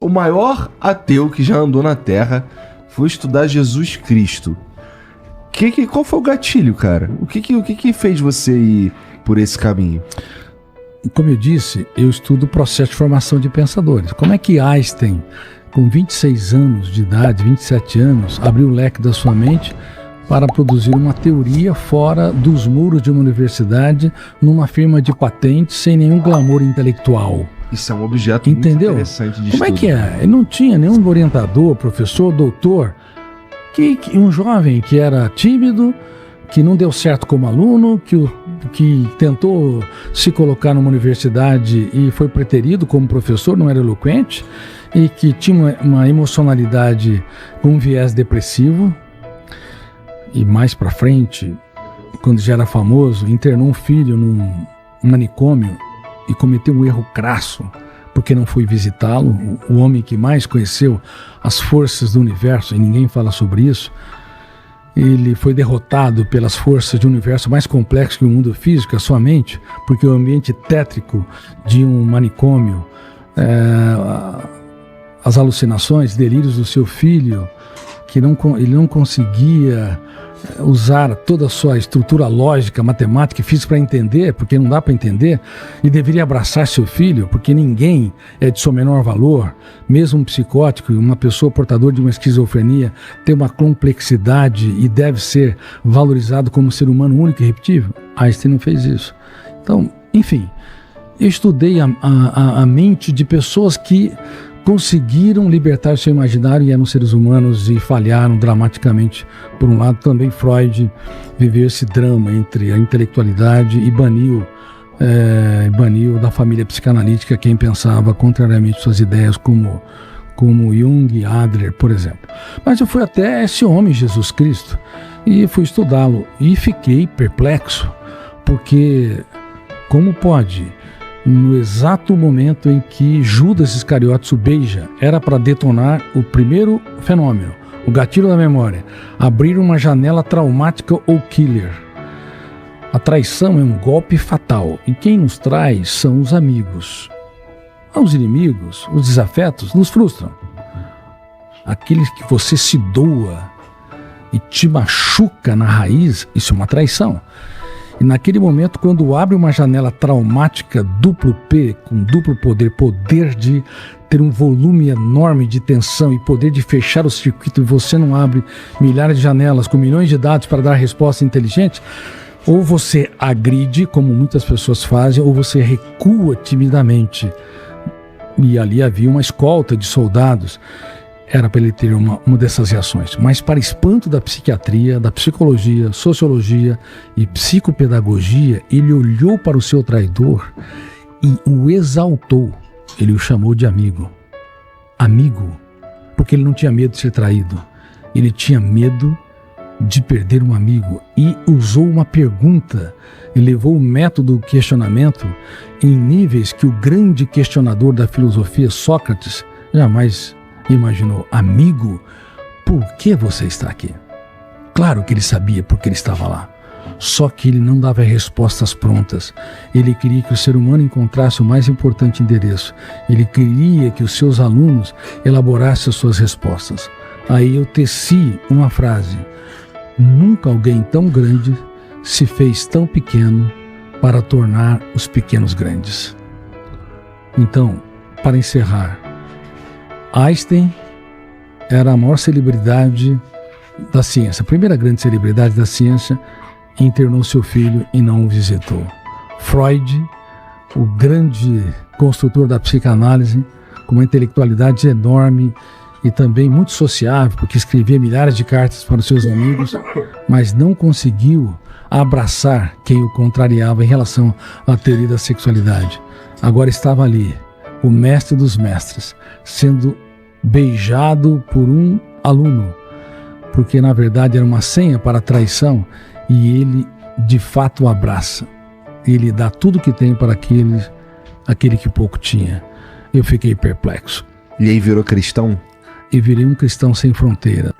O maior ateu que já andou na Terra foi estudar Jesus Cristo. Qual foi o gatilho, cara? O que fez você ir por esse caminho? Como eu disse, eu estudo o processo de formação de pensadores. Como é que Einstein, com 26 anos de idade, 27 anos, abriu o leque da sua mente para produzir uma teoria fora dos muros de uma universidade, numa firma de patentes, sem nenhum glamour intelectual? Isso é um objeto muito interessante de estudo. Como é que é? Ele não tinha nenhum orientador, professor, doutor, um jovem que era tímido, que não deu certo como aluno, que tentou se colocar numa universidade e foi preterido como professor, não era eloquente, e que tinha uma emocionalidade com um viés depressivo. E mais pra frente, quando já era famoso, internou um filho num manicômio e cometeu um erro crasso, porque não foi visitá-lo. O homem que mais conheceu as forças do universo, e ninguém fala sobre isso, ele foi derrotado pelas forças de um universo mais complexo que o mundo físico, a sua mente, porque o ambiente tétrico de um manicômio, as alucinações, delírios do seu filho, que ele não conseguia usar toda a sua estrutura lógica, matemática e física para entender, porque não dá para entender, e deveria abraçar seu filho, porque ninguém é de seu menor valor, mesmo um psicótico, uma pessoa portadora de uma esquizofrenia, tem uma complexidade e deve ser valorizado como ser humano único e irrepetível. Einstein não fez isso. Então, enfim, eu estudei a mente de pessoas que conseguiram libertar o seu imaginário e eram seres humanos e falharam dramaticamente. Por um lado, também Freud viveu esse drama entre a intelectualidade e baniu da família psicanalítica quem pensava contrariamente suas ideias, como Jung e Adler, por exemplo. Mas eu fui até esse homem, Jesus Cristo, e fui estudá-lo e fiquei perplexo, porque como pode, no exato momento em que Judas Iscariotes o beija, era para detonar o primeiro fenômeno, o gatilho da memória, abrir uma janela traumática ou killer. A traição é um golpe fatal, e quem nos trai são os amigos. Os inimigos, os desafetos, nos frustram. Aqueles que você se doa e te machuca na raiz, isso é uma traição. E naquele momento, quando abre uma janela traumática duplo P, com duplo poder de ter um volume enorme de tensão e poder de fechar o circuito, e você não abre milhares de janelas com milhões de dados para dar resposta inteligente, ou você agride, como muitas pessoas fazem, ou você recua timidamente. E ali havia uma escolta de soldados. Era para ele ter uma dessas reações. Mas, para espanto da psiquiatria, da psicologia, sociologia e psicopedagogia, ele olhou para o seu traidor e o exaltou. Ele o chamou de amigo. Amigo, porque ele não tinha medo de ser traído. Ele tinha medo de perder um amigo e usou uma pergunta e levou o método do questionamento em níveis que o grande questionador da filosofia, Sócrates, jamais imaginou. Amigo, por que você está aqui? Claro que ele sabia porque ele estava lá. Só que ele não dava respostas prontas. Ele queria que o ser humano encontrasse o mais importante endereço. Ele queria que os seus alunos elaborassem as suas respostas. Aí eu teci uma frase: nunca alguém tão grande se fez tão pequeno para tornar os pequenos grandes. Então, para encerrar, Einstein era a maior celebridade da ciência, a primeira grande celebridade da ciência, internou seu filho e não o visitou. Freud, o grande construtor da psicanálise, com uma intelectualidade enorme e também muito sociável, porque escrevia milhares de cartas para os seus amigos, mas não conseguiu abraçar quem o contrariava em relação à teoria da sexualidade. Agora estava ali, o mestre dos mestres, sendo beijado por um aluno, porque na verdade era uma senha para a traição, e ele de fato o abraça. Ele dá tudo que tem para aquele que pouco tinha. Eu fiquei perplexo. E aí virou cristão? E virei um cristão sem fronteira.